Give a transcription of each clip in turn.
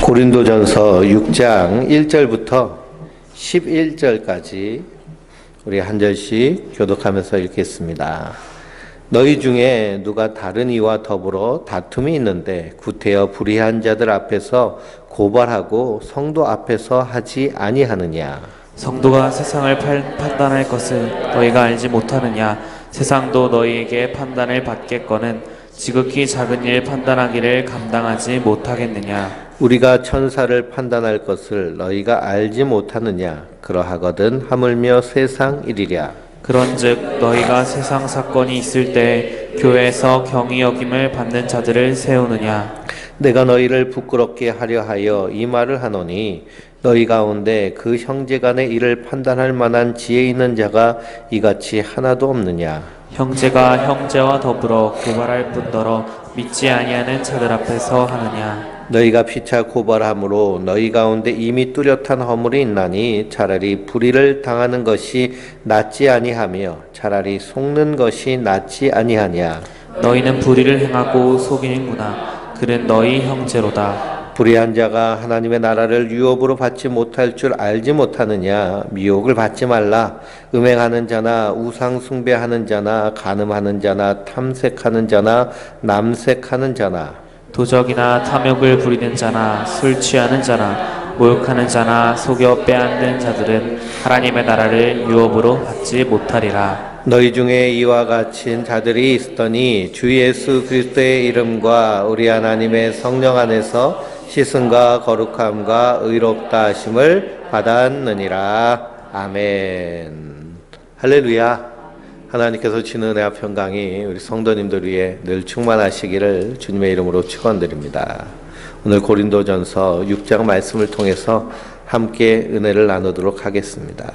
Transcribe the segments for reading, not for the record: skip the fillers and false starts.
고린도전서 6장 1절부터 11절까지 우리 한 절씩 교독하면서 읽겠습니다. 너희 중에 누가 다른 이와 더불어 다툼이 있는데 구태여 불의한 자들 앞에서 고발하고 성도 앞에서 하지 아니하느냐? 성도가 세상을 판단할 것을 너희가 알지 못하느냐? 세상도 너희에게 판단을 받겠거는 지극히 작은 일 판단하기를 감당하지 못하겠느냐? 우리가 천사를 판단할 것을 너희가 알지 못하느냐? 그러하거든 하물며 세상 일이랴. 그런즉 너희가 세상 사건이 있을 때 교회에서 경히 여김을 받는 자들을 세우느냐? 내가 너희를 부끄럽게 하려 하여 이 말을 하노니 너희 가운데 그 형제간의 일을 판단할 만한 지혜 있는 자가 이같이 하나도 없느냐? 형제가 형제와 더불어 고발할 뿐더러 믿지 아니하는 자들 앞에서 하느냐? 너희가 피차 고발함으로 너희 가운데 이미 뚜렷한 허물이 있나니 차라리 불의를 당하는 것이 낫지 아니하며 차라리 속는 것이 낫지 아니하냐? 너희는 불의를 행하고 속이는구나. 그는 너희 형제로다. 불의한 자가 하나님의 나라를 유업으로 받지 못할 줄 알지 못하느냐? 미혹을 받지 말라. 음행하는 자나 우상 숭배하는 자나 간음하는 자나 탐색하는 자나 남색하는 자나 도적이나 탐욕을 부리는 자나 술 취하는 자나 모욕하는 자나 속여 빼앗는 자들은 하나님의 나라를 유업으로 받지 못하리라. 너희 중에 이와 같은 자들이 있으더니 주 예수 그리스도의 이름과 우리 하나님의 성령 안에서 씻음과 거룩함과 의롭다 하심을 받았느니라. 아멘. 할렐루야. 하나님께서 주는 은혜와 평강이 우리 성도님들 위해 늘 충만하시기를 주님의 이름으로 축원드립니다. 오늘 고린도전서 6장 말씀을 통해서 함께 은혜를 나누도록 하겠습니다.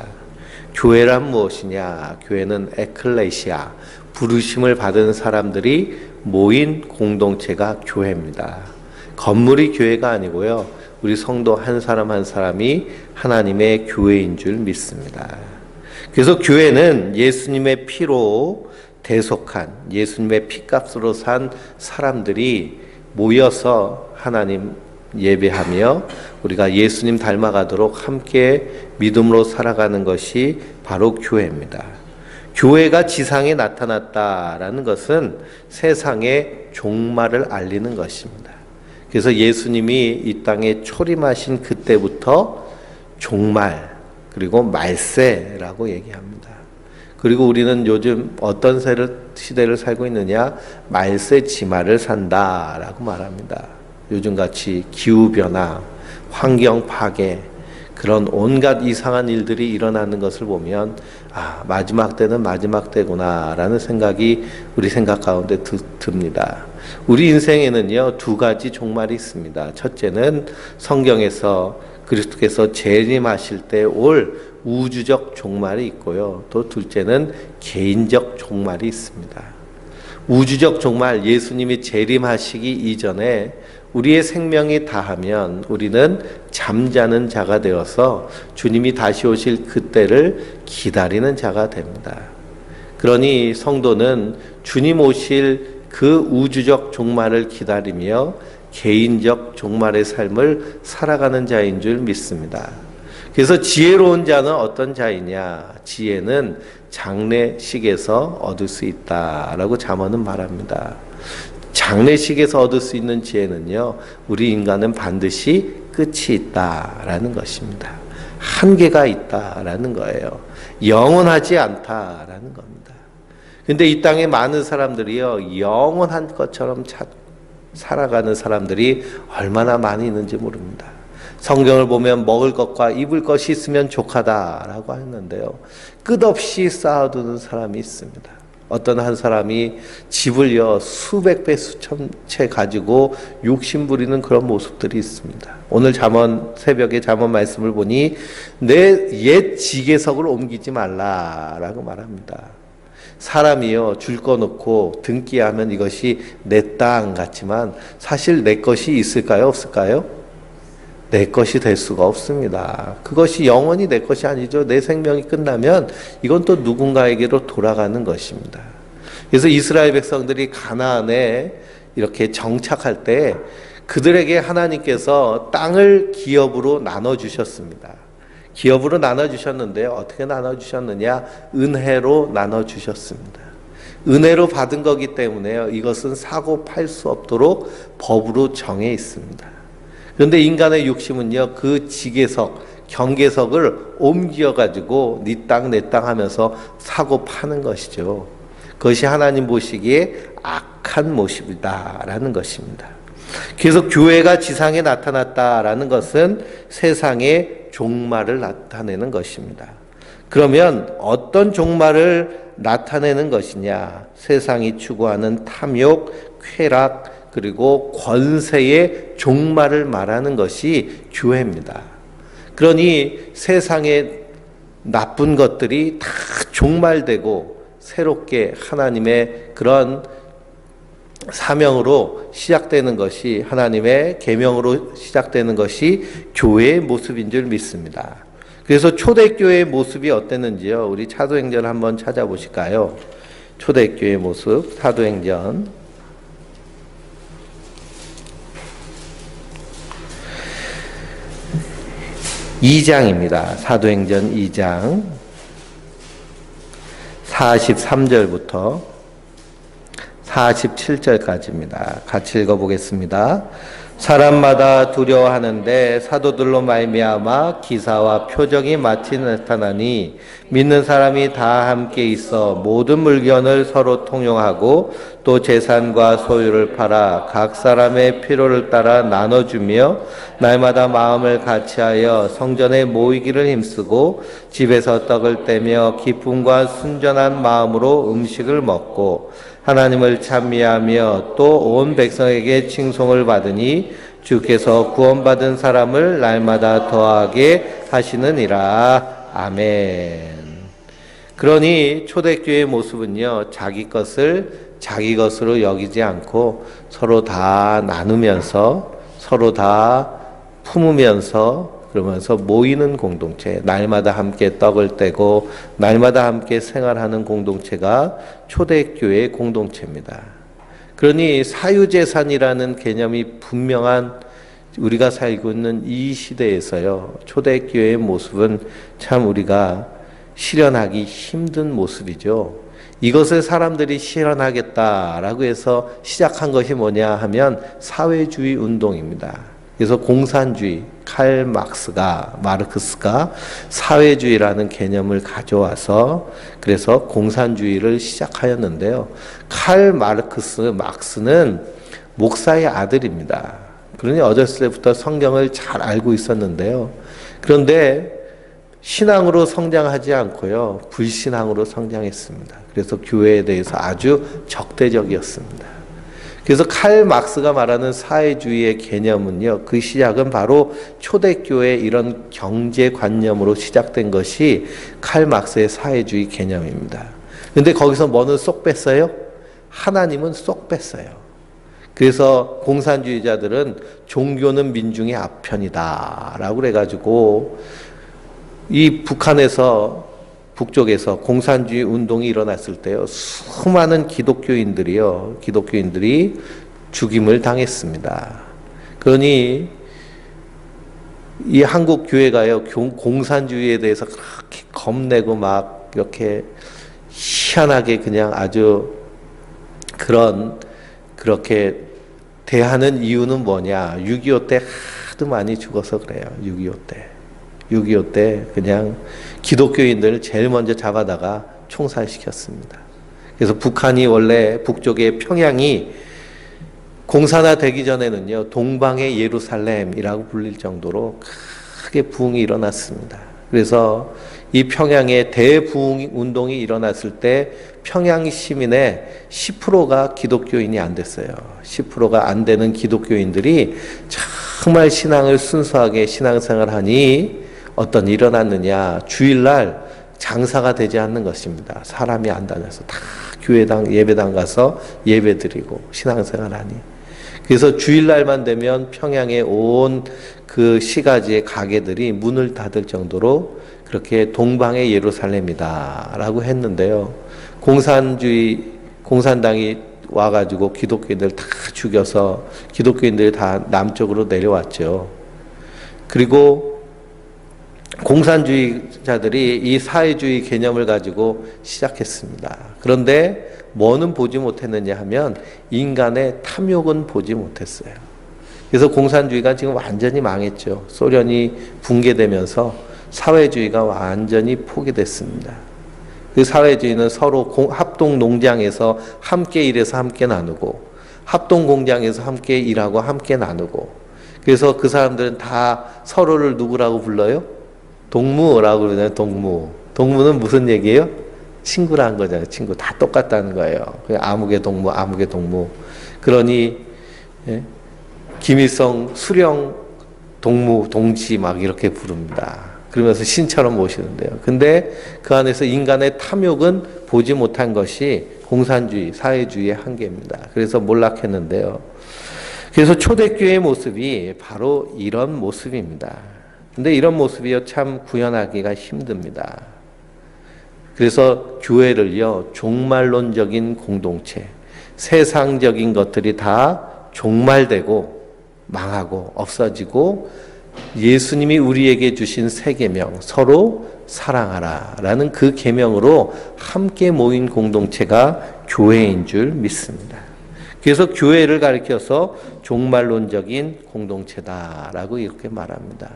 교회란 무엇이냐? 교회는 에클레시아, 부르심을 받은 사람들이 모인 공동체가 교회입니다. 건물이 교회가 아니고요. 우리 성도 한 사람 한 사람이 하나님의 교회인 줄 믿습니다. 그래서 교회는 예수님의 피로 대속한, 예수님의 피값으로 산 사람들이 모여서 하나님 예배하며 우리가 예수님 닮아가도록 함께 믿음으로 살아가는 것이 바로 교회입니다. 교회가 지상에 나타났다라는 것은 세상의 종말을 알리는 것입니다. 그래서 예수님이 이 땅에 초림하신 그때부터 종말, 그리고 말세라고 얘기합니다. 그리고 우리는 요즘 어떤 시대를 살고 있느냐? 말세 지말을 산다라고 말합니다. 요즘같이 기후변화, 환경 파괴, 그런 온갖 이상한 일들이 일어나는 것을 보면 마지막 때는 마지막 때구나라는 생각이 우리 생각 가운데 듭니다. 우리 인생에는요, 두 가지 종말이 있습니다. 첫째는 성경에서 그리스도께서 재림하실 때 올 우주적 종말이 있고요. 또 둘째는 개인적 종말이 있습니다. 우주적 종말, 예수님이 재림하시기 이전에 우리의 생명이 다하면 우리는 잠자는 자가 되어서 주님이 다시 오실 그때를 기다리는 자가 됩니다. 그러니 성도는 주님 오실 그 우주적 종말을 기다리며 개인적 종말의 삶을 살아가는 자인 줄 믿습니다. 그래서 지혜로운 자는 어떤 자이냐? 지혜는 장래식에서 얻을 수 있다라고 잠언은 말합니다. 장래식에서 얻을 수 있는 지혜는요, 우리 인간은 반드시 끝이 있다라는 것입니다. 한계가 있다라는 거예요. 영원하지 않다라는 겁니다. 근데 이 땅에 많은 사람들이요, 영원한 것처럼 살아가는 사람들이 얼마나 많이 있는지 모릅니다. 성경을 보면 먹을 것과 입을 것이 있으면 족하다라고 하는데요, 끝없이 쌓아두는 사람이 있습니다. 어떤 한 사람이 집을요 수백 배 수천 채 가지고 욕심 부리는 그런 모습들이 있습니다. 오늘 새벽에 잠언 말씀을 보니 내 옛 지게석을 옮기지 말라라고 말합니다. 사람이요 줄 거 놓고 등기하면 이것이 내 땅 같지만 사실 내 것이 있을까요, 없을까요? 내 것이 될 수가 없습니다. 그것이 영원히 내 것이 아니죠. 내 생명이 끝나면 이건 또 누군가에게로 돌아가는 것입니다. 그래서 이스라엘 백성들이 가나안에 이렇게 정착할 때 그들에게 하나님께서 땅을 기업으로 나눠주셨습니다. 기업으로 나눠주셨는데요. 어떻게 나눠주셨느냐? 은혜로 나눠주셨습니다. 은혜로 받은 거기 때문에요. 이것은 사고 팔 수 없도록 법으로 정해 있습니다. 그런데 인간의 욕심은요, 그 지계석, 경계석을 옮겨가지고 네 땅, 내 땅 하면서 사고 파는 것이죠. 그것이 하나님 보시기에 악한 모습이다라는 것입니다. 그래서 교회가 지상에 나타났다라는 것은 세상의 종말을 나타내는 것입니다. 그러면 어떤 종말을 나타내는 것이냐? 세상이 추구하는 탐욕, 쾌락, 그리고 권세의 종말을 말하는 것이 교회입니다. 그러니 세상의 나쁜 것들이 다 종말되고 새롭게 하나님의 그런 사명으로 시작되는 것이, 하나님의 계명으로 시작되는 것이 교회의 모습인 줄 믿습니다. 그래서 초대교회의 모습이 어땠는지요? 우리 사도행전 한번 찾아보실까요? 초대교회의 모습, 사도행전 2장입니다. 사도행전 2장 43절부터 47절까지입니다. 같이 읽어보겠습니다. 사람마다 두려워하는데 사도들로 말미암아 기사와 표적이 마치 나타나니 믿는 사람이 다 함께 있어 모든 물건을 서로 통용하고 또 재산과 소유를 팔아 각 사람의 필요를 따라 나눠주며 날마다 마음을 같이하여 성전에 모이기를 힘쓰고 집에서 떡을 떼며 기쁨과 순전한 마음으로 음식을 먹고 하나님을 찬미하며 또 온 백성에게 칭송을 받으니 주께서 구원받은 사람을 날마다 더하게 하시느니라. 아멘. 그러니 초대교회의 모습은요, 자기 것을 자기 것으로 여기지 않고 서로 다 나누면서 서로 다 품으면서 그러면서 모이는 공동체, 날마다 함께 떡을 떼고 날마다 함께 생활하는 공동체가 초대교회의 공동체입니다. 그러니 사유재산이라는 개념이 분명한 우리가 살고 있는 이 시대에서요, 초대교회의 모습은 참 우리가 실현하기 힘든 모습이죠. 이것을 사람들이 실현하겠다라고 해서 시작한 것이 뭐냐 하면 사회주의 운동입니다. 그래서 공산주의, 마르크스가 사회주의라는 개념을 가져와서 그래서 공산주의를 시작하였는데요. 막스는 목사의 아들입니다. 그러니 어렸을 때부터 성경을 잘 알고 있었는데요. 그런데 신앙으로 성장하지 않고요, 불신앙으로 성장했습니다. 그래서 교회에 대해서 아주 적대적이었습니다. 그래서 막스가 말하는 사회주의의 개념은요, 그 시작은 바로 초대교회의 이런 경제관념으로 시작된 것이 막스의 사회주의 개념입니다. 근데 거기서 뭐는 쏙 뺐어요? 하나님은 쏙 뺐어요. 그래서 공산주의자들은 종교는 민중의 아편이다 라고 그래가지고 이 북쪽에서 공산주의 운동이 일어났을 때요, 수많은 기독교인들이 죽임을 당했습니다. 그러니 이 한국 교회가요, 공산주의에 대해서 그렇게 겁내고 막 이렇게 희한하게 그냥 아주 그렇게 대하는 이유는 뭐냐? 6.25 때 하도 많이 죽어서 그래요. 6.25 때 그냥 기독교인들을 제일 먼저 잡아다가 총살시켰습니다. 그래서 북한이 원래 북쪽의 평양이 공산화되기 전에는요, 동방의 예루살렘이라고 불릴 정도로 크게 부흥이 일어났습니다. 그래서 이 평양에 대부흥 운동이 일어났을 때 평양 시민의 10%가 기독교인이 안 됐어요. 10%가 안 되는 기독교인들이 정말 신앙을 순수하게 신앙생활하니 어떤 일이 일어났느냐, 주일날 장사가 되지 않는 것입니다. 사람이 안 다녀서 다 예배당 가서 예배드리고 신앙생활하니. 그래서 주일날만 되면 평양의 온 그 시가지의 가게들이 문을 닫을 정도로 그렇게 동방의 예루살렘이다 라고 했는데요. 공산당이 와가지고 기독교인들 다 죽여서 기독교인들이 다 남쪽으로 내려왔죠. 그리고 공산주의자들이 이 사회주의 개념을 가지고 시작했습니다. 그런데 뭐는 보지 못했느냐 하면 인간의 탐욕은 보지 못했어요. 그래서 공산주의가 지금 완전히 망했죠. 소련이 붕괴되면서 사회주의가 완전히 포기됐습니다. 그 사회주의는 서로 합동 농장에서 함께 일해서 함께 나누고 합동 공장에서 함께 일하고 함께 나누고 그래서 그 사람들은 다 서로를 누구라고 불러요? 동무라고 그러잖아요. 동무. 동무는 무슨 얘기예요? 친구라는 거잖아요. 친구. 다 똑같다는 거예요. 아무개 동무, 아무개 동무. 그러니 예? 김일성 수령 동무, 동지 막 이렇게 부릅니다. 그러면서 신처럼 모시는데요. 근데 그 안에서 인간의 탐욕은 보지 못한 것이 공산주의, 사회주의의 한계입니다. 그래서 몰락했는데요. 그래서 초대교회의 모습이 바로 이런 모습입니다. 근데 이런 모습이요, 참 구현하기가 힘듭니다. 그래서 교회를요, 종말론적인 공동체, 세상적인 것들이 다 종말되고 망하고 없어지고 예수님이 우리에게 주신 새 계명, 서로 사랑하라 라는 그 계명으로 함께 모인 공동체가 교회인 줄 믿습니다. 그래서 교회를 가리켜서 종말론적인 공동체다라고 이렇게 말합니다.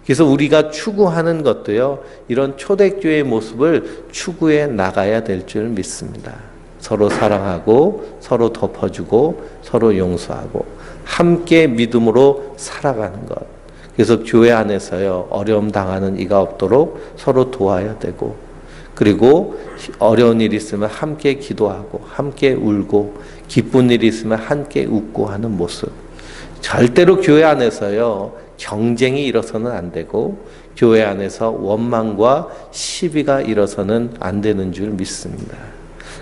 그래서 우리가 추구하는 것도요, 이런 초대교회의 모습을 추구해 나가야 될 줄 믿습니다. 서로 사랑하고 서로 덮어주고 서로 용서하고 함께 믿음으로 살아가는 것. 그래서 교회 안에서요, 어려움 당하는 이가 없도록 서로 도와야 되고, 그리고 어려운 일이 있으면 함께 기도하고 함께 울고 기쁜 일이 있으면 함께 웃고 하는 모습. 절대로 교회 안에서요, 경쟁이 일어서는 안 되고 교회 안에서 원망과 시비가 일어서는 안 되는 줄 믿습니다.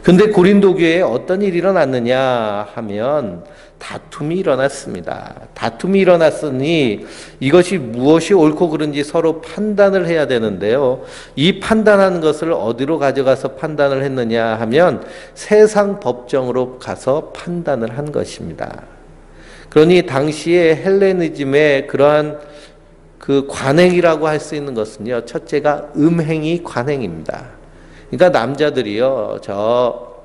근데 고린도 교회에 어떤 일이 일어났느냐 하면 다툼이 일어났습니다. 다툼이 일어났으니 이것이 무엇이 옳고 그른지 서로 판단을 해야 되는데요. 이 판단하는 것을 어디로 가져가서 판단을 했느냐 하면 세상 법정으로 가서 판단을 한 것입니다. 그러니 당시에 헬레니즘의 그러한 그 관행이라고 할 수 있는 것은요, 첫째가 음행이 관행입니다. 그러니까 남자들이요, 저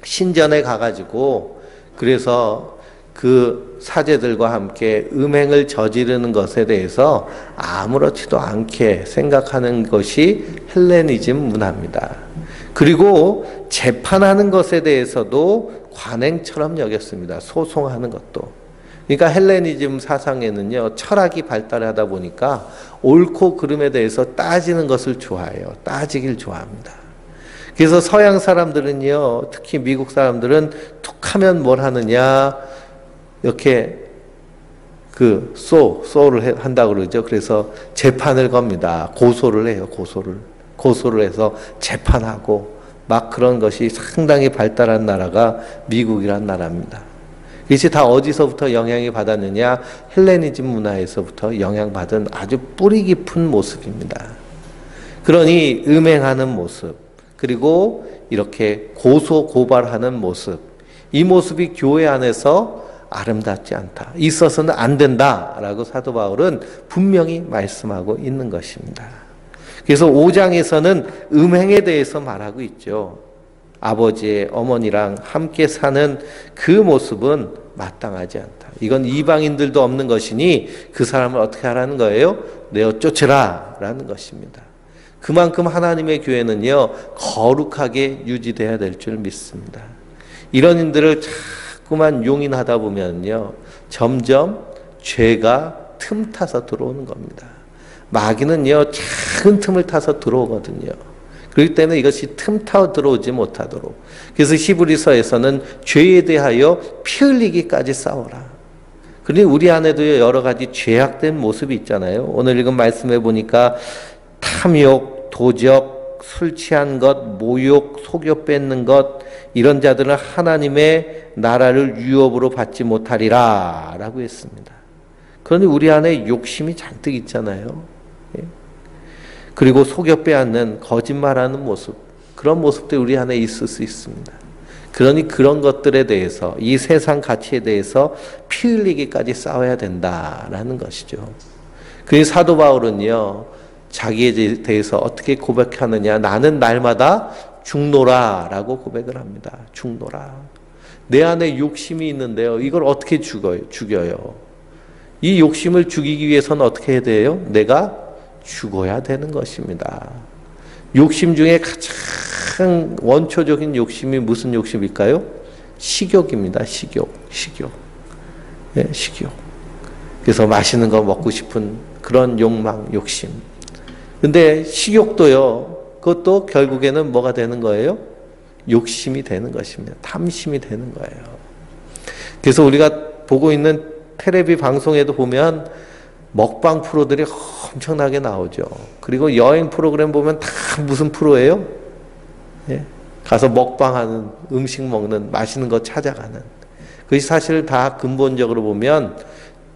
신전에 가가지고 그래서 그 사제들과 함께 음행을 저지르는 것에 대해서 아무렇지도 않게 생각하는 것이 헬레니즘 문화입니다. 그리고 재판하는 것에 대해서도 관행처럼 여겼습니다. 소송하는 것도. 그러니까 헬레니즘 사상에는요, 철학이 발달하다 보니까 옳고 그름에 대해서 따지는 것을 좋아해요. 따지길 좋아합니다. 그래서 서양 사람들은요, 특히 미국 사람들은 툭하면 뭘 하느냐, 이렇게 소를 한다고 그러죠. 그래서 재판을 겁니다. 고소를 해요, 고소를 해서 재판하고 막 그런 것이 상당히 발달한 나라가 미국이란 나라입니다. 이것이 다 어디서부터 영향이 받았느냐? 헬레니즘 문화에서부터 영향받은 아주 뿌리 깊은 모습입니다. 그러니 음행하는 모습, 그리고 이렇게 고소 고발하는 모습, 이 모습이 교회 안에서 아름답지 않다, 있어서는 안 된다라고 사도 바울은 분명히 말씀하고 있는 것입니다. 그래서 5장에서는 음행에 대해서 말하고 있죠. 아버지의 어머니랑 함께 사는 그 모습은 마땅하지 않다. 이건 이방인들도 없는 것이니 그 사람을 어떻게 하라는 거예요? 내어 쫓으라 라는 것입니다. 그만큼 하나님의 교회는요, 거룩하게 유지돼야 될 줄 믿습니다. 이런 인들을 자꾸만 용인하다 보면요, 점점 죄가 틈타서 들어오는 겁니다. 마귀는요, 작은 틈을 타서 들어오거든요. 그렇기 때문에 이것이 틈타 들어오지 못하도록. 그래서 히브리서에서는 죄에 대하여 피 흘리기까지 싸워라. 그러니 우리 안에도 여러 가지 죄악된 모습이 있잖아요. 오늘 읽은 말씀해 보니까 탐욕, 도적, 술 취한 것, 모욕, 속여 뺏는 것, 이런 자들은 하나님의 나라를 유업으로 받지 못하리라 라고 했습니다. 그러니 우리 안에 욕심이 잔뜩 있잖아요. 그리고 속여 빼앗는 거짓말하는 모습, 그런 모습들이 우리 안에 있을 수 있습니다. 그러니 그런 것들에 대해서, 이 세상 가치에 대해서 피 흘리기까지 싸워야 된다라는 것이죠. 그 사도 바울은요, 자기에 대해서 어떻게 고백하느냐. 나는 날마다 죽노라 라고 고백을 합니다. 죽노라. 내 안에 욕심이 있는데요. 이걸 어떻게 죽여요? 이 욕심을 죽이기 위해서는 어떻게 해야 돼요? 내가 죽어야 되는 것입니다. 욕심 중에 가장 원초적인 욕심이 무슨 욕심일까요? 식욕입니다. 식욕. 네, 식욕. 그래서 맛있는 거 먹고 싶은 그런 욕망, 욕심. 근데 식욕도요, 그것도 결국에는 뭐가 되는 거예요? 욕심이 되는 것입니다. 탐심이 되는 거예요. 그래서 우리가 보고 있는 텔레비 방송에도 보면 먹방 프로들이 엄청나게 나오죠. 그리고 여행 프로그램 보면 다 무슨 프로예요? 예? 가서 먹방하는, 음식 먹는, 맛있는 거 찾아가는. 그것이 사실 다 근본적으로 보면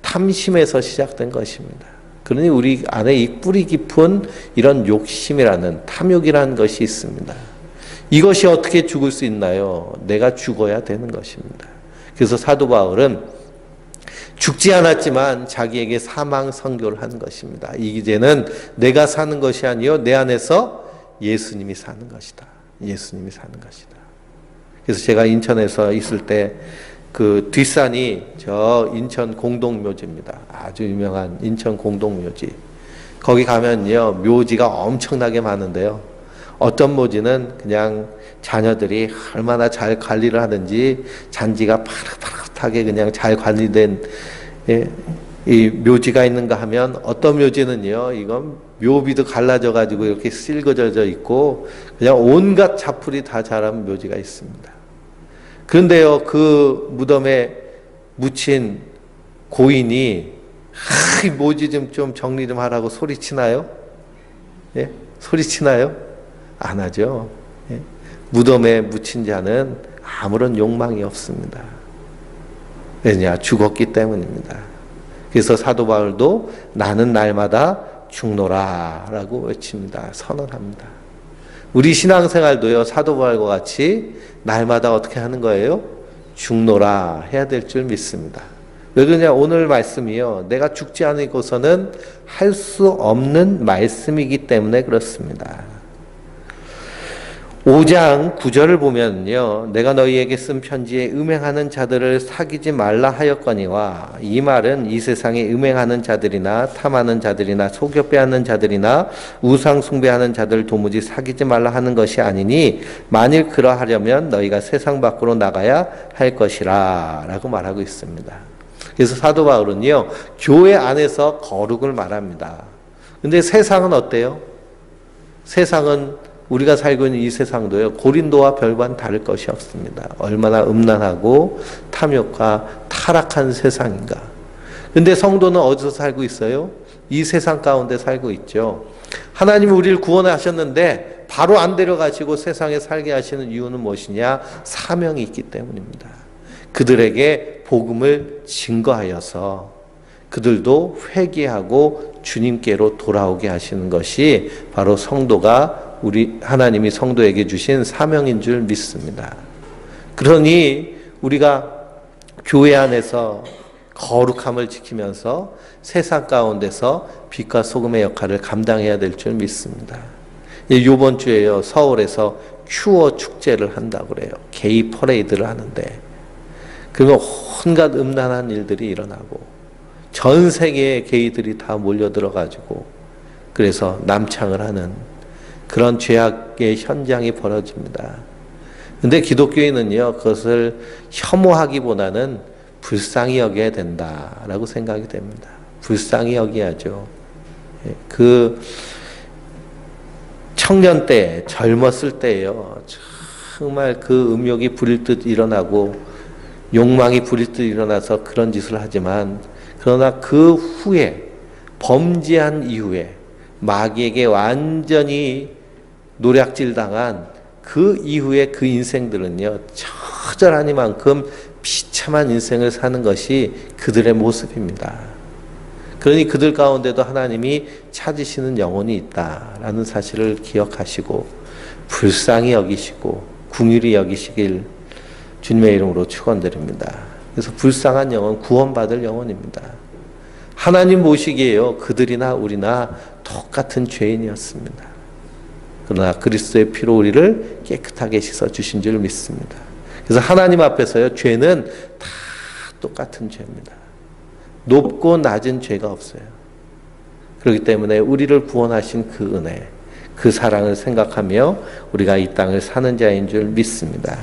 탐심에서 시작된 것입니다. 그러니 우리 안에 이 뿌리 깊은 이런 욕심이라는, 탐욕이라는 것이 있습니다. 이것이 어떻게 죽을 수 있나요? 내가 죽어야 되는 것입니다. 그래서 사도 바울은 죽지 않았지만 자기에게 사망 선고를 한 것입니다. 이제는 내가 사는 것이 아니요 내 안에서 예수님이 사는 것이다. 예수님이 사는 것이다. 그래서 제가 인천에서 있을 때 그 뒷산이 저 인천 공동묘지입니다. 아주 유명한 인천 공동묘지. 거기 가면요 묘지가 엄청나게 많은데요. 어떤 묘지는 그냥 자녀들이 얼마나 잘 관리를 하는지 잔디가 파릇파릇하게 그냥 잘 관리된 이 묘지가 있는가 하면, 어떤 묘지는요 이건 묘비도 갈라져 가지고 이렇게 쓸거져져 있고 그냥 온갖 잡풀이 다 자란 묘지가 있습니다. 그런데요 그 무덤에 묻힌 고인이 이 묘지 좀 정리 좀 하라고 소리치나요? 예? 소리치나요? 안 하죠. 예? 무덤에 묻힌 자는 아무런 욕망이 없습니다. 왜냐? 죽었기 때문입니다. 그래서 사도 바울도 나는 날마다 죽노라 라고 외칩니다. 선언합니다. 우리 신앙생활도요 사도 바울과 같이 날마다 어떻게 하는 거예요? 죽노라 해야 될 줄 믿습니다. 왜 그러냐? 오늘 말씀이요 내가 죽지 않고서는 할 수 없는 말씀이기 때문에 그렇습니다. 5장 9절을 보면요 내가 너희에게 쓴 편지에 음행하는 자들을 사귀지 말라 하였거니와, 이 말은 이 세상에 음행하는 자들이나 탐하는 자들이나 속여 빼앗는 자들이나 우상 숭배하는 자들을 도무지 사귀지 말라 하는 것이 아니니 만일 그러하려면 너희가 세상 밖으로 나가야 할 것이라 라고 말하고 있습니다. 그래서 사도 바울은요 교회 안에서 거룩을 말합니다. 근데 세상은 어때요? 세상은 우리가 살고 있는 이 세상도요 고린도와 별반 다를 것이 없습니다. 얼마나 음란하고 탐욕과 타락한 세상인가. 근데 성도는 어디서 살고 있어요? 이 세상 가운데 살고 있죠. 하나님이 우리를 구원하셨는데 바로 안 데려가시고 세상에 살게 하시는 이유는 무엇이냐? 사명이 있기 때문입니다. 그들에게 복음을 증거하여서 그들도 회개하고 주님께로 돌아오게 하시는 것이 바로 성도가, 우리 하나님이 성도에게 주신 사명인 줄 믿습니다. 그러니 우리가 교회 안에서 거룩함을 지키면서 세상 가운데서 빛과 소금의 역할을 감당해야 될 줄 믿습니다. 이번 주에요 서울에서 큐어 축제를 한다고 그래요. 게이 퍼레이드를 하는데 그러면 온갖 음란한 일들이 일어나고 전 세계의 게이들이 다 몰려들어가지고 그래서 남창을 하는 그런 죄악의 현장이 벌어집니다. 근데 기독교인은요 그것을 혐오하기보다는 불쌍히 여겨야 된다라고 생각이 됩니다. 불쌍히 여겨야죠. 그 청년 때, 젊었을 때요 정말 그 음욕이 부릴 듯 일어나고 욕망이 부릴 듯 일어나서 그런 짓을 하지만, 그러나 그 후에 범죄한 이후에 마귀에게 완전히 노략질당한 그 이후에 그 인생들은요 처절하니만큼 비참한 인생을 사는 것이 그들의 모습입니다. 그러니 그들 가운데도 하나님이 찾으시는 영혼이 있다라는 사실을 기억하시고 불쌍히 여기시고 긍휼히 여기시길 주님의 이름으로 축원드립니다. 그래서 불쌍한 영혼, 구원받을 영혼입니다. 하나님 보시기에요, 그들이나 우리나 똑같은 죄인이었습니다. 그러나 그리스도의 피로 우리를 깨끗하게 씻어주신 줄 믿습니다. 그래서 하나님 앞에서요, 죄는 다 똑같은 죄입니다. 높고 낮은 죄가 없어요. 그렇기 때문에 우리를 구원하신 그 은혜, 그 사랑을 생각하며 우리가 이 땅을 사는 자인 줄 믿습니다.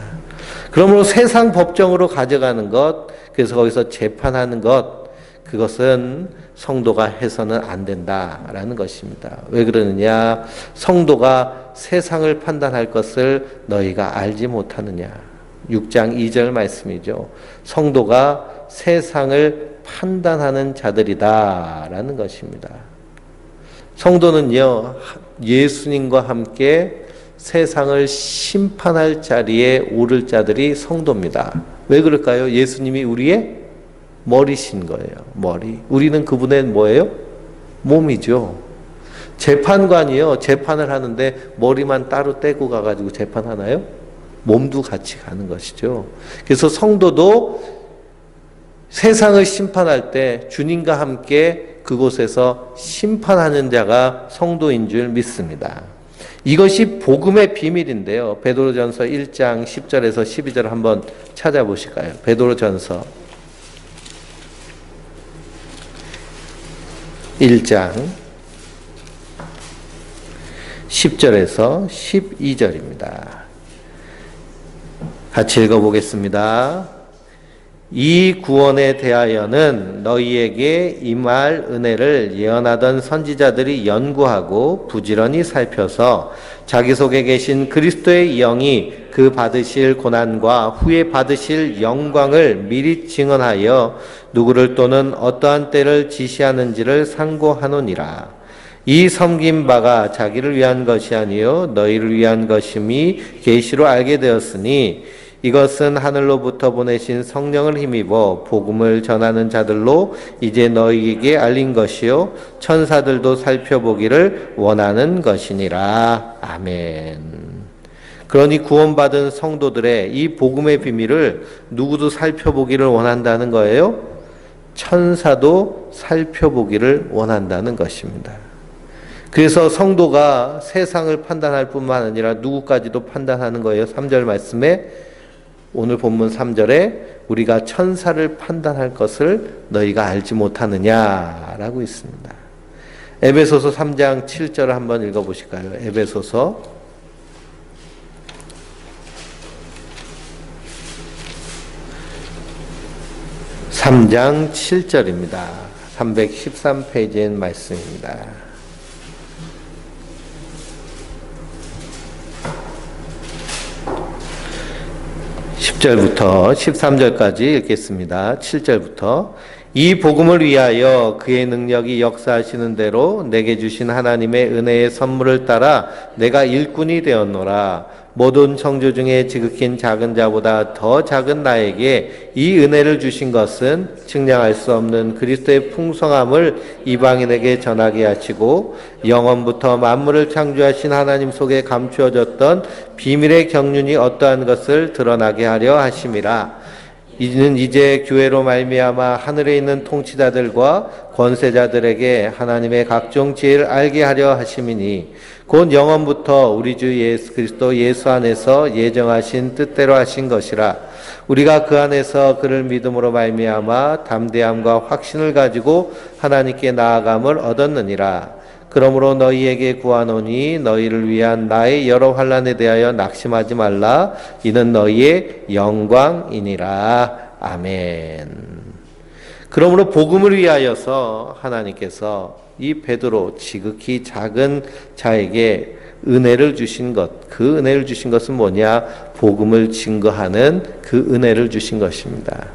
그러므로 세상 법정으로 가져가는 것, 그래서 거기서 재판하는 것, 그것은 성도가 해서는 안 된다라는 것입니다. 왜 그러느냐? 성도가 세상을 판단할 것을 너희가 알지 못하느냐? 6장 2절 말씀이죠. 성도가 세상을 판단하는 자들이다라는 것입니다. 성도는요, 예수님과 함께 세상을 심판할 자리에 오를 자들이 성도입니다. 왜 그럴까요? 예수님이 우리의 머리신 거예요. 머리. 우리는 그분의 뭐예요? 몸이죠. 재판관이요, 재판을 하는데 머리만 따로 떼고 가가지고 재판하나요? 몸도 같이 가는 것이죠. 그래서 성도도 세상을 심판할 때 주님과 함께 그곳에서 심판하는 자가 성도인 줄 믿습니다. 이것이 복음의 비밀인데요. 베드로전서 1장 10절에서 12절 한번 찾아보실까요? 베드로전서 1장 10절에서 12절입니다. 같이 읽어보겠습니다. 이 구원에 대하여는 너희에게 임할 은혜를 예언하던 선지자들이 연구하고 부지런히 살펴서 자기 속에 계신 그리스도의 영이 그 받으실 고난과 후에 받으실 영광을 미리 증언하여 누구를 또는 어떠한 때를 지시하는지를 상고하노니라. 이 섬긴 바가 자기를 위한 것이 아니요 너희를 위한 것임이 계시로 알게 되었으니 이것은 하늘로부터 보내신 성령을 힘입어 복음을 전하는 자들로 이제 너희에게 알린 것이요 천사들도 살펴보기를 원하는 것이니라. 아멘. 그러니 구원받은 성도들의 이 복음의 비밀을 누구도 살펴보기를 원한다는 거예요? 천사도 살펴보기를 원한다는 것입니다. 그래서 성도가 세상을 판단할 뿐만 아니라 누구까지도 판단하는 거예요. 3절 말씀에, 오늘 본문 3절에 우리가 천사를 판단할 것을 너희가 알지 못하느냐라고 있습니다. 에베소서 3장 7절을 한번 읽어보실까요? 에베소서 3장 7절입니다. 313페이지의 말씀입니다. 10절부터 13절까지 읽겠습니다. 7절부터 이 복음을 위하여 그의 능력이 역사하시는 대로 내게 주신 하나님의 은혜의 선물을 따라 내가 일꾼이 되었노라. 모든 성조 중에 지극히 작은 자보다 더 작은 나에게 이 은혜를 주신 것은 측량할 수 없는 그리스도의 풍성함을 이방인에게 전하게 하시고 영원부터 만물을 창조하신 하나님 속에 감추어졌던 비밀의 경륜이 어떠한 것을 드러나게 하려 하심이라. 이는 이제 교회로 말미암아 하늘에 있는 통치자들과 권세자들에게 하나님의 각종 지혜를 알게 하려 하심이니 곧 영원부터 우리 주 예수 그리스도 예수 안에서 예정하신 뜻대로 하신 것이라. 우리가 그 안에서 그를 믿음으로 말미암아 담대함과 확신을 가지고 하나님께 나아감을 얻었느니라. 그러므로 너희에게 구하노니 너희를 위한 나의 여러 환난에 대하여 낙심하지 말라. 이는 너희의 영광이니라. 아멘. 그러므로 복음을 위하여서 하나님께서 이 베드로 지극히 작은 자에게 은혜를 주신 것, 그 은혜를 주신 것은 뭐냐? 복음을 증거하는 그 은혜를 주신 것입니다.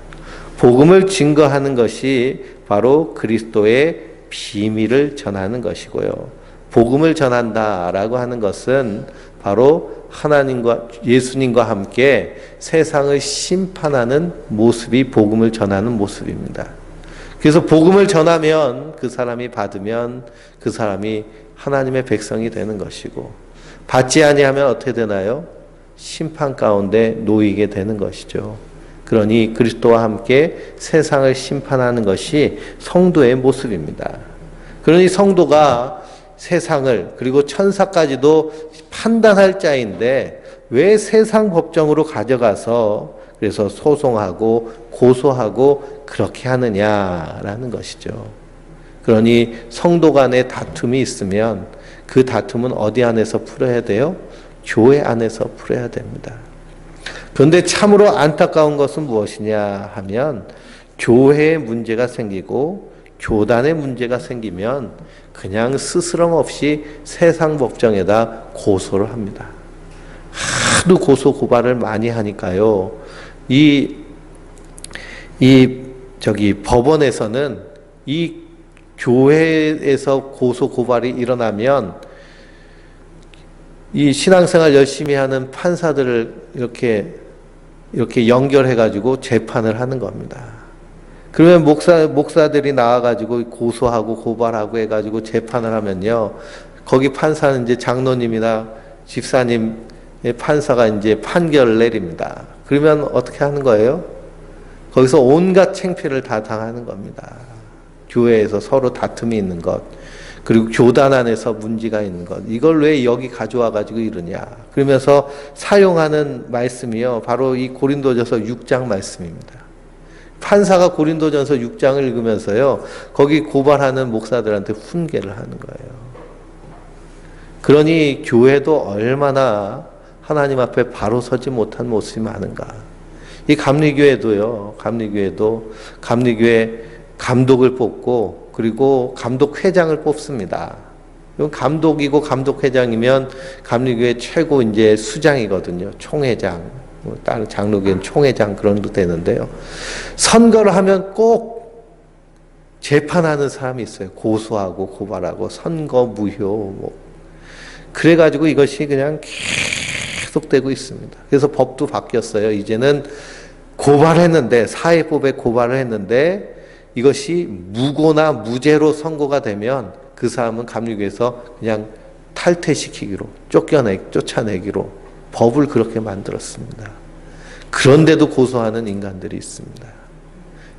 복음을 증거하는 것이 바로 그리스도의 비밀을 전하는 것이고요. 복음을 전한다라고 하는 것은 바로 하나님과 예수님과 함께 세상을 심판하는 모습이 복음을 전하는 모습입니다. 그래서 복음을 전하면 그 사람이 받으면 그 사람이 하나님의 백성이 되는 것이고 받지 아니하면 어떻게 되나요? 심판 가운데 놓이게 되는 것이죠. 그러니 그리스도와 함께 세상을 심판하는 것이 성도의 모습입니다. 그러니 성도가 세상을 그리고 천사까지도 판단할 자인데 왜 세상 법정으로 가져가서 그래서 소송하고 고소하고 그렇게 하느냐라는 것이죠. 그러니 성도 간의 다툼이 있으면 그 다툼은 어디 안에서 풀어야 돼요? 교회 안에서 풀어야 됩니다. 그런데 참으로 안타까운 것은 무엇이냐 하면 교회에 문제가 생기고 교단에 문제가 생기면 그냥 스스럼 없이 세상 법정에다 고소를 합니다. 하도 고소 고발을 많이 하니까요. 법원에서는 이 교회에서 고소 고발이 일어나면 이 신앙생활 열심히 하는 판사들을 이렇게 연결해가지고 재판을 하는 겁니다. 그러면 목사들이 나와가지고 고소하고 고발하고 해가지고 재판을 하면요. 거기 판사는 이제 장로님이나 집사님 판사가 이제 판결을 내립니다. 그러면 어떻게 하는 거예요? 거기서 온갖 창피를 다 당하는 겁니다. 교회에서 서로 다툼이 있는 것, 그리고 교단 안에서 문제가 있는 것, 이걸 왜 여기 가져와 가지고 이러냐. 그러면서 사용하는 말씀이요. 바로 이 고린도전서 6장 말씀입니다. 판사가 고린도전서 6장을 읽으면서요. 거기 고발하는 목사들한테 훈계를 하는 거예요. 그러니 교회도 얼마나 하나님 앞에 바로 서지 못한 모습이 많은가. 이 감리교회도 감리교회 감독을 뽑고 그리고 감독회장을 뽑습니다. 감독이고 감독회장이면 감리교회 최고 이제 수장이거든요. 총회장, 다른 장로교회는 총회장 그런 거 되는데요. 선거를 하면 꼭 재판하는 사람이 있어요. 고소하고 고발하고 선거 무효 그래가지고 이것이 그냥 계속되고 있습니다. 그래서 법도 바뀌었어요. 이제는 고발했는데 사회법에 고발을 했는데 이것이 무고나 무죄로 선고가 되면 그 사람은 감리교에서 그냥 탈퇴시키기로 쫓아내기로 법을 그렇게 만들었습니다. 그런데도 고소하는 인간들이 있습니다.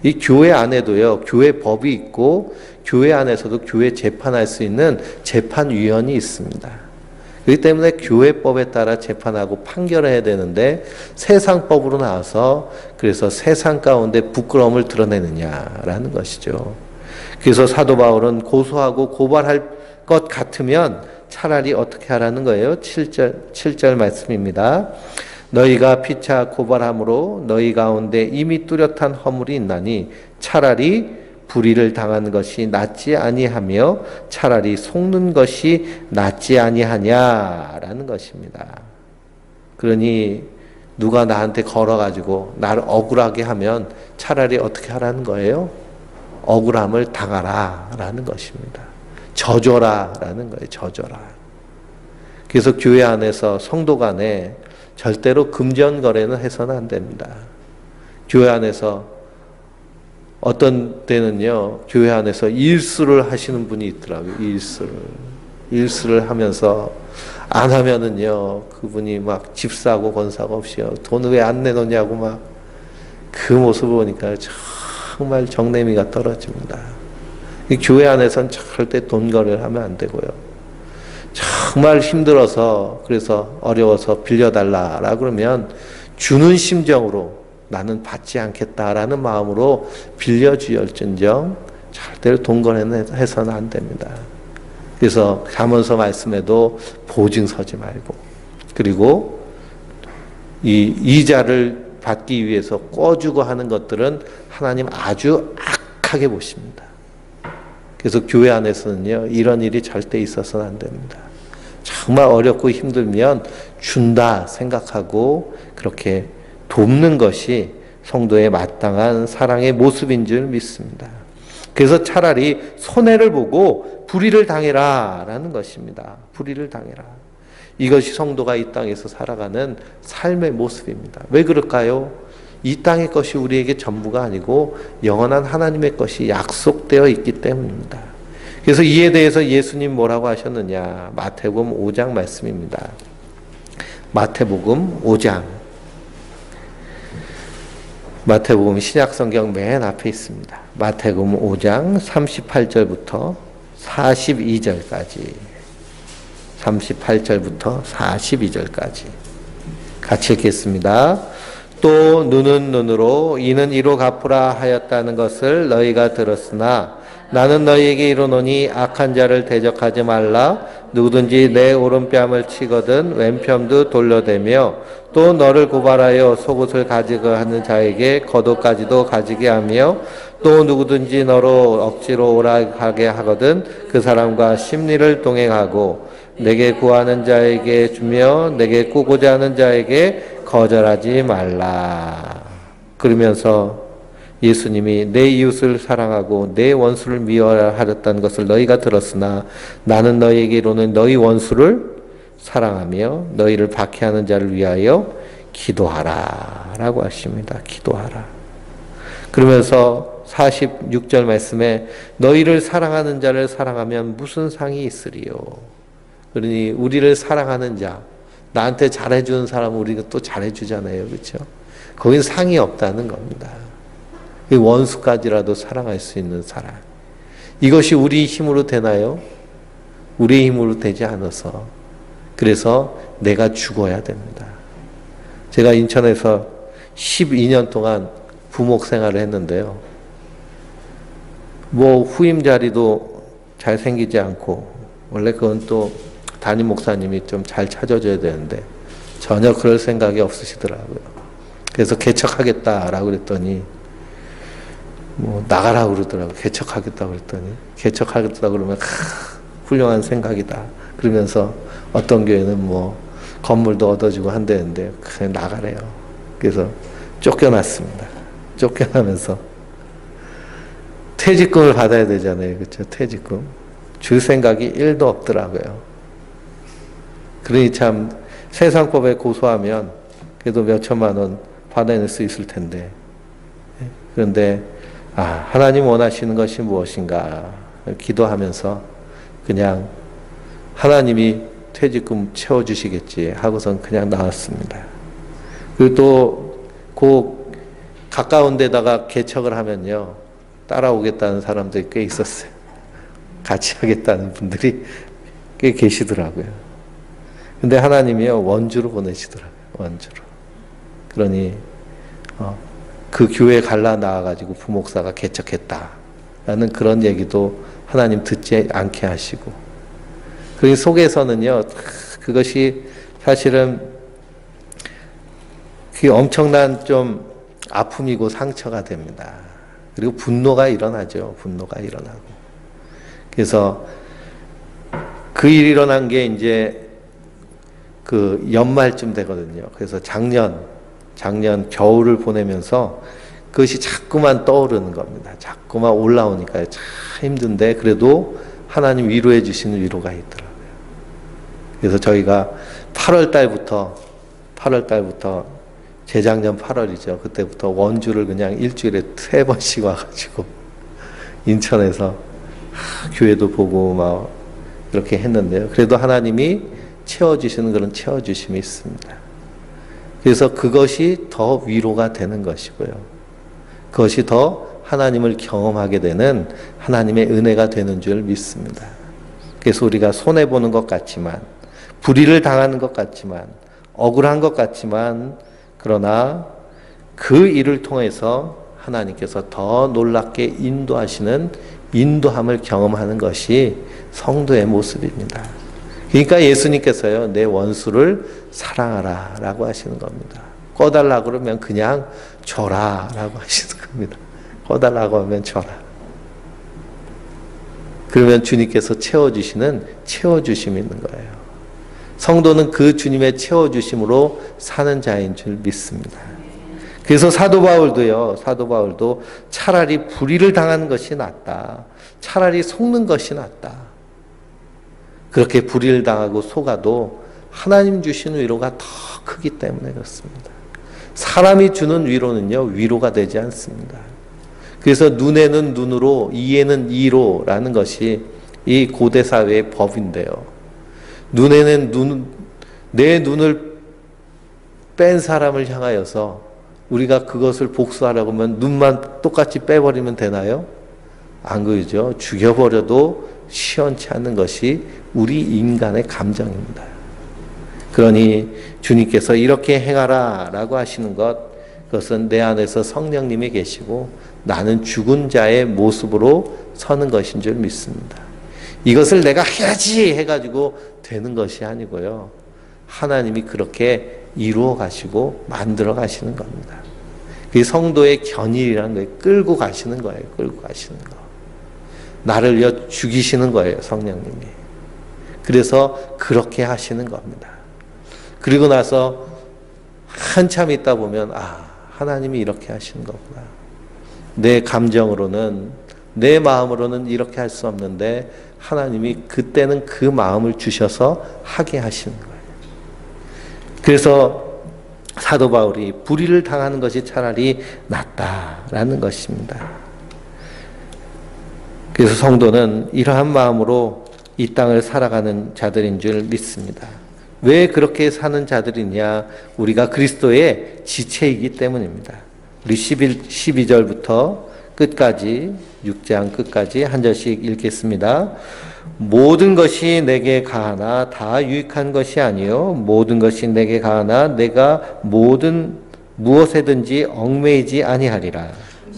이 교회 안에도요. 교회 법이 있고 교회 안에서도 교회 재판할 수 있는 재판위원이 있습니다. 그렇기 때문에 교회법에 따라 재판하고 판결해야 되는데 세상법으로 나와서 그래서 세상 가운데 부끄러움을 드러내느냐라는 것이죠. 그래서 사도 바울은 고소하고 고발할 것 같으면 차라리 어떻게 하라는 거예요? 7절 말씀입니다. 너희가 피차 고발함으로 너희 가운데 이미 뚜렷한 허물이 있나니 차라리 불의를 당하는 것이 낫지 아니하며 차라리 속는 것이 낫지 아니하냐라는 것입니다. 그러니 누가 나한테 걸어가지고 나를 억울하게 하면 차라리 어떻게 하라는 거예요? 억울함을 당하라라는 것입니다. 져줘라라는 거예요. 져줘라. 그래서 교회 안에서 성도 간에 절대로 금전거래는 해서는 안 됩니다. 교회 안에서 어떤 때는요, 교회 안에서 일수를 하시는 분이 있더라고요. 일수를 하면서 안 하면은요, 그분이 막 집 사고 건 사고 없이요, 돈을 왜 안 내놓냐고 막 그 모습을 보니까 정말 정내미가 떨어집니다. 교회 안에서는 절대 돈 거래를 하면 안 되고요. 정말 힘들어서 그래서 어려워서 빌려달라라 그러면 주는 심정으로 나는 받지 않겠다라는 마음으로 빌려주열진정 절대로 돈 거래는 해서는 안 됩니다. 그래서 잠언서 말씀에도 보증 서지 말고 그리고 이 이자를 받기 위해서 꿔주고 하는 것들은 하나님 아주 악하게 보십니다. 그래서 교회 안에서는요 이런 일이 절대 있어서는 안 됩니다. 정말 어렵고 힘들면 준다 생각하고 그렇게 돕는 것이 성도의 마땅한 사랑의 모습인 줄 믿습니다. 그래서 차라리 손해를 보고 불의를 당해라 라는 것입니다. 불의를 당해라. 이것이 성도가 이 땅에서 살아가는 삶의 모습입니다. 왜 그럴까요? 이 땅의 것이 우리에게 전부가 아니고 영원한 하나님의 것이 약속되어 있기 때문입니다. 그래서 이에 대해서 예수님 뭐라고 하셨느냐? 마태복음 5장 말씀입니다. 마태복음 5장. 마태복음 신약성경 맨 앞에 있습니다. 마태복음 5장 38절부터 42절까지. 38절부터 42절까지. 같이 읽겠습니다. 또 눈은 눈으로 이는 이로 갚으라 하였다는 것을 너희가 들었으나 나는 너희에게 이르노니 악한 자를 대적하지 말라. 누구든지 내 오른뺨을 치거든 왼편도 돌려대며 또 너를 고발하여 속옷을 가지고 하는 자에게 겉옷까지도 가지게 하며 또 누구든지 너로 억지로 오락하게 하거든 그 사람과 심리를 동행하고 내게 구하는 자에게 주며 내게 꾸고자 하는 자에게 거절하지 말라. 그러면서 예수님이 내 이웃을 사랑하고 내 원수를 미워하였다는 것을 너희가 들었으나 나는 너희에게 이르노니 너희 원수를 사랑하며 너희를 박해하는 자를 위하여 기도하라 라고 하십니다. 기도하라. 그러면서 46절 말씀에 너희를 사랑하는 자를 사랑하면 무슨 상이 있으리요. 그러니 우리를 사랑하는 자, 나한테 잘해주는 사람은 우리가 또 잘해주잖아요. 그렇죠? 거긴 상이 없다는 겁니다. 원수까지라도 사랑할 수 있는 사랑. 이것이 우리 힘으로 되나요? 우리의 힘으로 되지 않아서. 그래서 내가 죽어야 됩니다. 제가 인천에서 12년 동안 부목 생활을 했는데요. 뭐 후임 자리도 잘 생기지 않고 원래 그건 또 담임 목사님이 좀 잘 찾아줘야 되는데 전혀 그럴 생각이 없으시더라고요. 그래서 개척하겠다라고 그랬더니 뭐 나가라고 그러더라고요. 개척하겠다고 그랬더니 개척하겠다고 그러면 훌륭한 생각이다. 그러면서 어떤 교회는 뭐 건물도 얻어주고 한다는데 그냥 나가래요. 그래서 쫓겨났습니다. 쫓겨나면서 퇴직금을 받아야 되잖아요. 그렇죠? 퇴직금. 줄 생각이 1도 없더라고요. 그러니 참 세상법에 고소하면 그래도 몇 천만 원 받아낼 수 있을 텐데. 그런데 하나님 원하시는 것이 무엇인가 기도하면서 그냥 하나님이 퇴직금 채워주시겠지 하고선 그냥 나왔습니다. 그리고 또 그 가까운 데다가 개척을 하면요 따라오겠다는 사람들이 꽤 있었어요. 같이 하겠다는 분들이 꽤 계시더라고요. 근데 하나님이요 원주로 보내시더라고요. 원주로. 그러니 그 교회 갈라 나와가지고 부목사가 개척했다라는 그런 얘기도 하나님 듣지 않게 하시고 그 속에서는요 그것이 사실은 그 엄청난 좀 아픔이고 상처가 됩니다. 그리고 분노가 일어나죠. 분노가 일어나고 그래서 그 일이 일어난 게 이제 그 연말쯤 되거든요. 그래서 작년 겨울을 보내면서 그것이 자꾸만 떠오르는 겁니다. 자꾸만 올라오니까 참 힘든데 그래도 하나님 위로해 주시는 위로가 있더라고요. 그래서 저희가 8월 달부터 재작년 8월이죠. 그때부터 원주를 그냥 일주일에 3번씩 와가지고 인천에서 교회도 보고 막 이렇게 했는데요. 그래도 하나님이 채워주시는 그런 채워주심이 있습니다. 그래서 그것이 더 위로가 되는 것이고요. 그것이 더 하나님을 경험하게 되는 하나님의 은혜가 되는 줄 믿습니다. 그래서 우리가 손해보는 것 같지만 불의를 당하는 것 같지만 억울한 것 같지만 그러나 그 일을 통해서 하나님께서 더 놀랍게 인도하시는 인도함을 경험하는 것이 성도의 모습입니다. 그러니까 예수님께서요 내 원수를 사랑하라 라고 하시는 겁니다. 꺼달라고 그러면 그냥 줘라 라고 하시는 겁니다. 꺼달라고 하면 줘라. 그러면 주님께서 채워주시는 채워주심이 있는 거예요. 성도는 그 주님의 채워주심으로 사는 자인 줄 믿습니다. 그래서 사도 바울도 차라리 불의를 당하는 것이 낫다. 차라리 속는 것이 낫다. 그렇게 불의를 당하고 속아도 하나님 주시는 위로가 더 크기 때문에 그렇습니다. 사람이 주는 위로는요, 위로가 되지 않습니다. 그래서 눈에는 눈으로, 이에는 이로라는 것이 이 고대 사회의 법인데요. 내 눈을 뺀 사람을 향하여서 우리가 그것을 복수하려고 하면 눈만 똑같이 빼버리면 되나요? 안 그러죠. 죽여버려도 시원치 않는 것이 우리 인간의 감정입니다. 그러니 주님께서 이렇게 행하라 라고 하시는 그것은 내 안에서 성령님이 계시고 나는 죽은 자의 모습으로 서는 것인 줄 믿습니다. 이것을 내가 해야지 해가지고 되는 것이 아니고요. 하나님이 그렇게 이루어 가시고 만들어 가시는 겁니다. 그게 성도의 견인이라는 거예요. 끌고 가시는 거예요. 끌고 가시는 거. 나를 죽이시는 거예요. 성령님이. 그래서 그렇게 하시는 겁니다. 그리고 나서 한참 있다 보면 하나님이 이렇게 하시는 거구나. 내 감정으로는 내 마음으로는 이렇게 할 수 없는데 하나님이 그때는 그 마음을 주셔서 하게 하시는 거예요. 그래서 사도 바울이 불의를 당하는 것이 차라리 낫다라는 것입니다. 그래서 성도는 이러한 마음으로 이 땅을 살아가는 자들인 줄 믿습니다. 왜 그렇게 사는 자들이냐? 우리가 그리스도의 지체이기 때문입니다. 우리 12절부터 끝까지 6장 끝까지 한 절씩 읽겠습니다. 모든 것이 내게 가하나 다 유익한 것이 아니요 모든 것이 내게 가하나 내가 무엇에든지 얽매이지 아니하리라.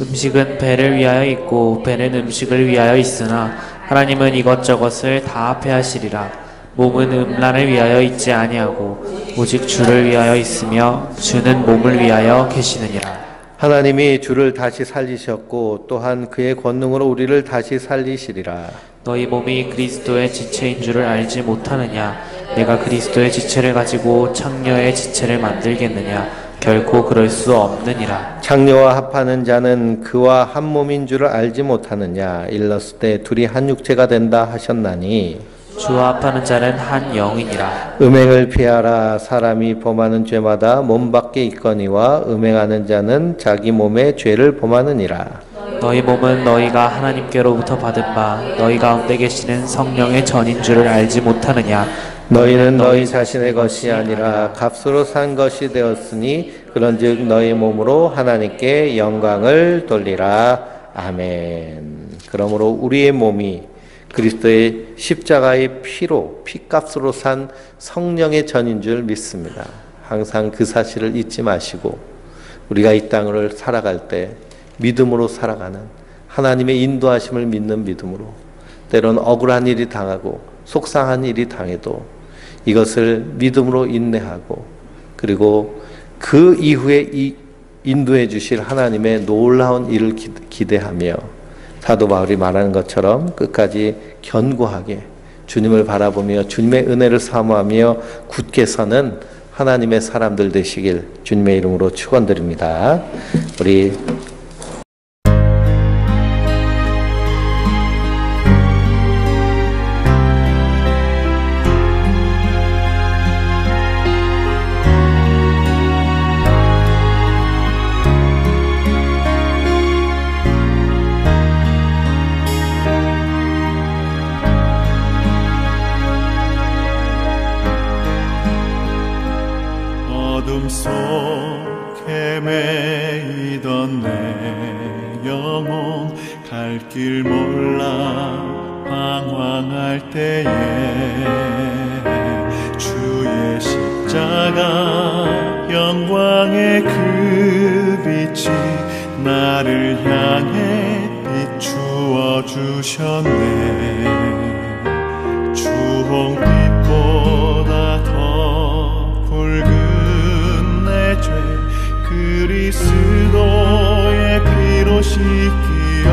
음식은 배를 위하여 있고 배는 음식을 위하여 있으나 하나님은 이것저것을 다 합해하시리라. 몸은 음란을 위하여 있지 아니하고 오직 주를 위하여 있으며 주는 몸을 위하여 계시느니라. 하나님이 주를 다시 살리셨고 또한 그의 권능으로 우리를 다시 살리시리라. 너희 몸이 그리스도의 지체인 줄을 알지 못하느냐? 내가 그리스도의 지체를 가지고 창녀의 지체를 만들겠느냐? 결코 그럴 수 없느니라. 창녀와 합하는 자는 그와 한 몸인 줄을 알지 못하느냐? 일렀을 때 둘이 한 육체가 된다 하셨나니 주와 합하는 자는 한 영이니라. 음행을 피하라. 사람이 범하는 죄마다 몸 밖에 있거니와 음행하는 자는 자기 몸의 죄를 범하느니라. 너희 몸은 너희가 하나님께로부터 받은 바 너희 가운데 계시는 성령의 전인 줄을 알지 못하느냐? 너희는 너희 자신의 것이 아니라 값으로 산 것이 되었으니 그런즉 너희 몸으로 하나님께 영광을 돌리라. 아멘. 그러므로 우리의 몸이 그리스도의 십자가의 피로 피값으로 산 성령의 전인 줄 믿습니다. 항상 그 사실을 잊지 마시고 우리가 이 땅을 살아갈 때 믿음으로 살아가는 하나님의 인도하심을 믿는 믿음으로 때론 억울한 일이 당하고 속상한 일이 당해도 이것을 믿음으로 인내하고 그리고 그 이후에 인도해 주실 하나님의 놀라운 일을 기대하며 사도 바울이 말하는 것처럼 끝까지 견고하게 주님을 바라보며 주님의 은혜를 사모하며 굳게 서는 하나님의 사람들 되시길 주님의 이름으로 축원드립니다. 우리 어둠 속에 매이던 내 영혼 갈 길 몰라 방황할 때에 주의 십자가 영광의 그 빛이 나를 향해 비추어 주셨네. 주홍빛보다 더 붉은 내 죄 그리스도의 피로 씻기어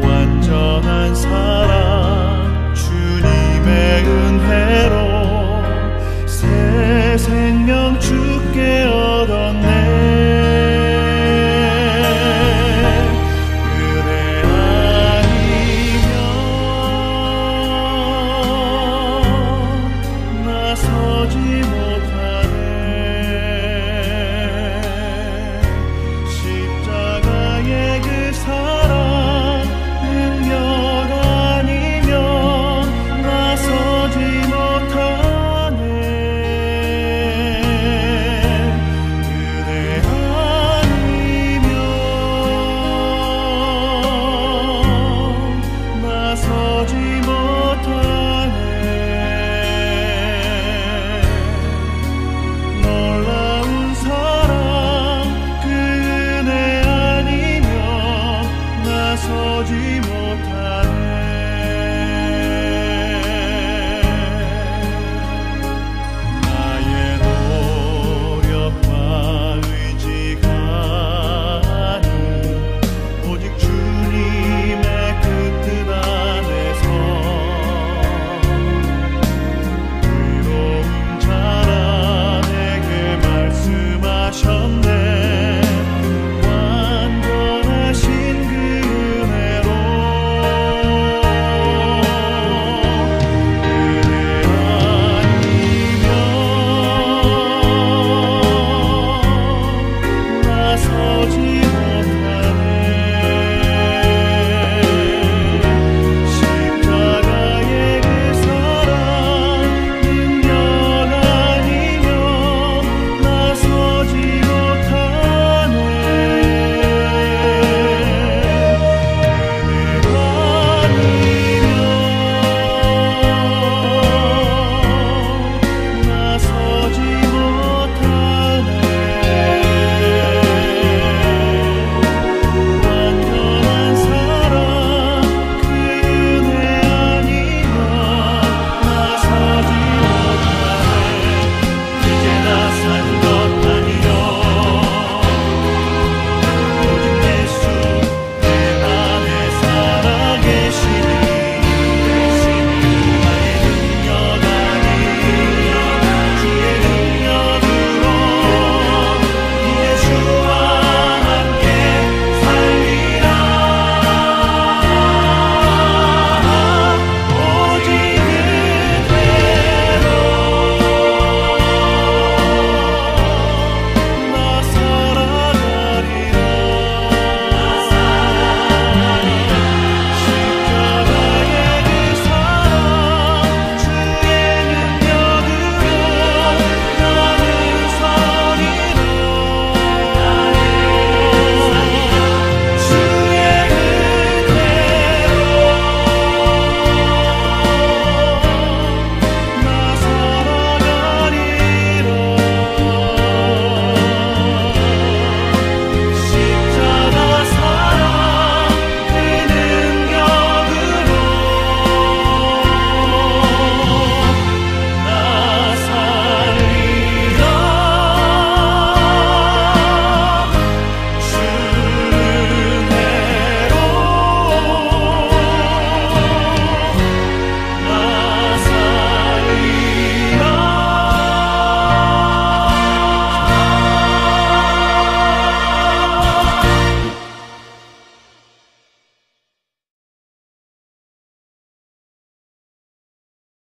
완전한 사랑 주님의 은혜로 새 생명 주께 얻었네.